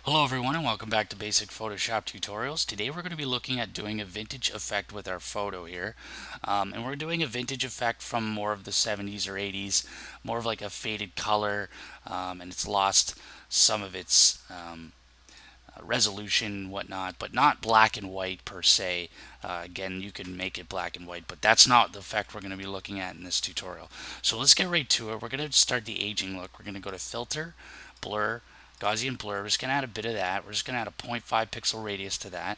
Hello everyone and welcome back to Basic Photoshop Tutorials. Today we're going to be looking at doing a vintage effect with our photo here. And we're doing a vintage effect from more of the 70s or 80s, more of like a faded color, and it's lost some of its resolution and whatnot, but not black and white per se. Again, you can make it black and white, but that's not the effect we're going to be looking at in this tutorial. So let's get right to it. We're going to start the aging look. We're going to go to Filter, Blur, Gaussian Blur. We're just going to add a bit of that. We're just going to add a 0.5 pixel radius to that.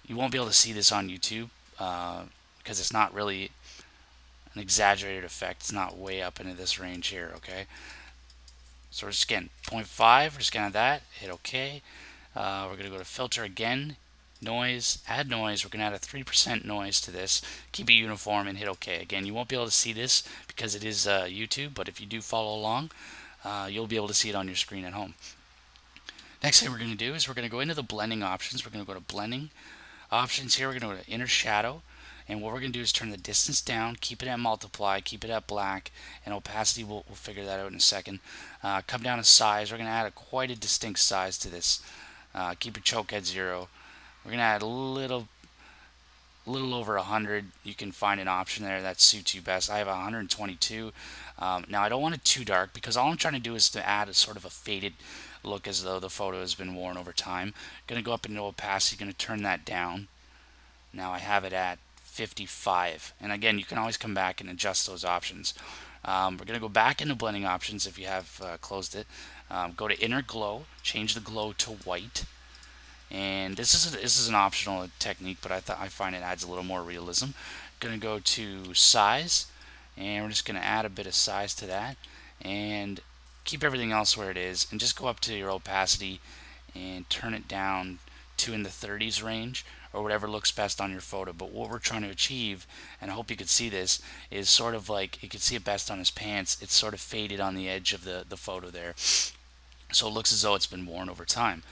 You won't be able to see this on YouTube because it's not really an exaggerated effect. It's not way up into this range here, okay? So we're just again 0.5, we're just gonna add that, hit OK. We're gonna go to filter again, noise, add noise. We're gonna add a 3% noise to this, keep it uniform, and hit OK. Again, you won't be able to see this because it is YouTube, but if you do follow along, you'll be able to see it on your screen at home. Next thing we're going to do is we're going to go into the blending options. We're going to go to blending options here. We're going to go to inner shadow. And what we're going to do is turn the distance down, keep it at multiply, keep it at black, and opacity, we'll figure that out in a second. Come down to size. We're going to add quite a distinct size to this. Keep your choke at 0. We're going to add a little over 100. You can find an option there that suits you best. I have 122. Now I don't want it too dark because all I'm trying to do is to add a sort of a faded look as though the photo has been worn over time. Going to go up into opacity, going to turn that down. Now I have it at 55, and again you can always come back and adjust those options. We're going to go back into blending options if you have closed it. Go to inner glow, change the glow to white, and this is an optional technique, but I find it adds a little more realism. Going to go to size, and we're just going to add a bit of size to that, and keep everything else where it is, and just go up to your opacity and turn it down to in the 30s range, or whatever looks best on your photo. But what we're trying to achieve, and I hope you could see this, is sort of like, you can see it best on his pants, it's sort of faded on the edge of the photo there. So it looks as though it's been worn over time.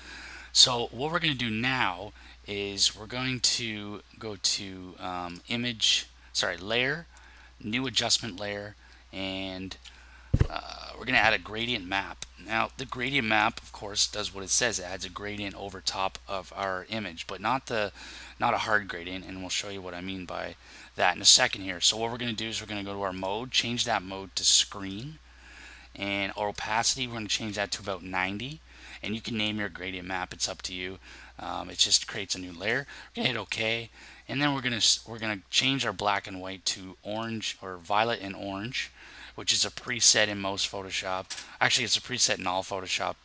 So what we're going to do now is we're going to go to layer, new adjustment layer, and we're going to add a gradient map. Now the gradient map of course does what it says. It adds a gradient over top of our image, but not a hard gradient, and we'll show you what I mean by that in a second here. So what we're going to do is we're going to go to our mode, change that mode to screen, and our opacity we're going to change that to about 90, and you can name your gradient map, it's up to you. It just creates a new layer. We're going to hit OK, and then we're going to change our black and white to orange, or violet and orange, which is a preset in most Photoshop. Actually, it's a preset in all Photoshop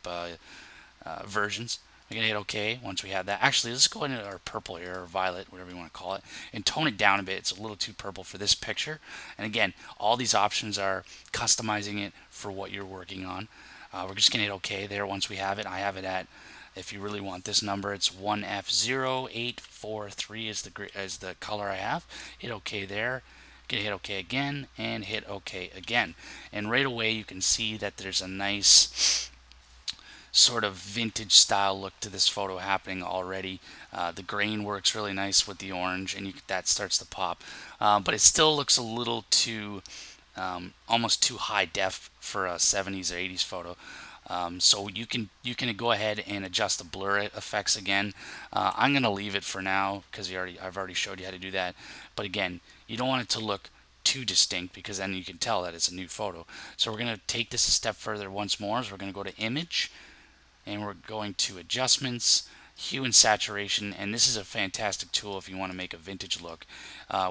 versions. We're going to hit OK once we have that. Actually, let's go into our purple here, or violet, whatever you want to call it, and tone it down a bit. It's a little too purple for this picture. And again, all these options are customizing it for what you're working on. We're just going to hit OK there once we have it. I have it at, if you really want this number, it's 1F0843 is the color I have. Hit OK there. Hit OK again, and hit OK again, and right away you can see that there's a nice sort of vintage style look to this photo happening already. The grain works really nice with the orange, and that starts to pop, but it still looks a little too almost too high def for a 70s or 80s photo. So you can go ahead and adjust the blur effects again. I'm going to leave it for now because I've already showed you how to do that. But again, you don't want it to look too distinct because then you can tell that it's a new photo. So we're going to take this a step further once more. So we're going to go to image, and we're going to adjustments, hue and saturation, and this is a fantastic tool if you want to make a vintage look.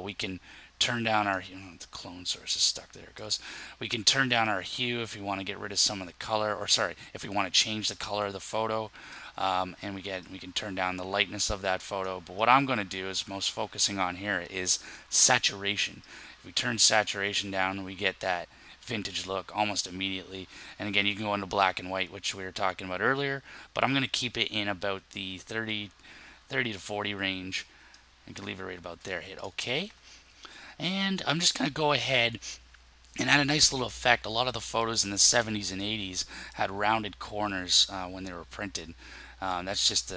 We can turn down our, the clone source is stuck, there it goes. We can turn down our hue if we want to get rid of some of the color, or sorry, if we want to change the color of the photo, and we can turn down the lightness of that photo. But what I'm going to do is most focusing on here is saturation. If we turn saturation down, we get that vintage look almost immediately. And again, you can go into black and white, which we were talking about earlier, but I'm going to keep it in about the 30 to 40 range. I can leave it right about there. Hit OK. And I'm just going to go ahead and add a nice little effect. A lot of the photos in the 70s and 80s had rounded corners when they were printed. That's just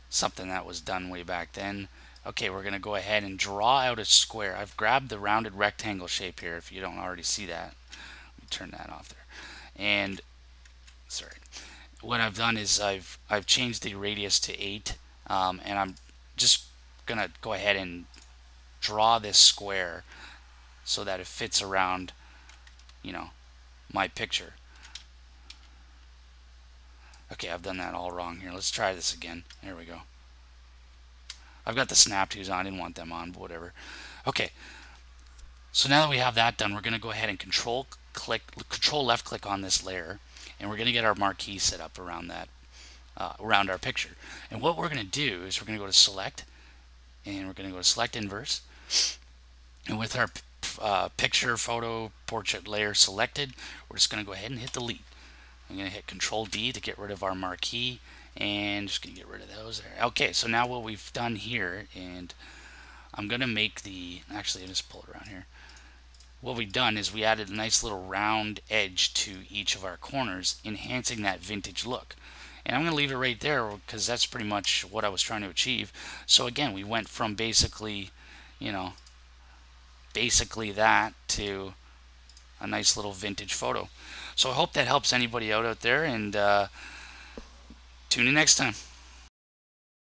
something that was done way back then. Okay, we're going to go ahead and draw out a square. I've grabbed the rounded rectangle shape here if you don't already see that. Let me turn that off there. And, sorry. what I've done is I've changed the radius to 8, and I'm just gonna go ahead and draw this square so that it fits around, you know, my picture. Okay, I've done that all wrong here. Let's try this again. There we go. I've got the snap twos on. I didn't want them on, but whatever. Okay, so now that we have that done, we're going to go ahead and control left click on this layer, and we're going to get our marquee set up around that, around our picture. And what we're going to do is we're going to go to select, and we're going to go to select inverse, and with our picture, photo, portrait layer selected, we're just going to go ahead and hit delete. I'm going to hit Control D to get rid of our marquee, and just going to get rid of those there. Okay, so now what we've done here, and I'm going to make actually I'll just pull it around here. What we've done is we added a nice little round edge to each of our corners, enhancing that vintage look. And I'm going to leave it right there because that's pretty much what I was trying to achieve. So again, we went from basically, you know, that to a nice little vintage photo. So I hope that helps anybody out there, and tune in next time.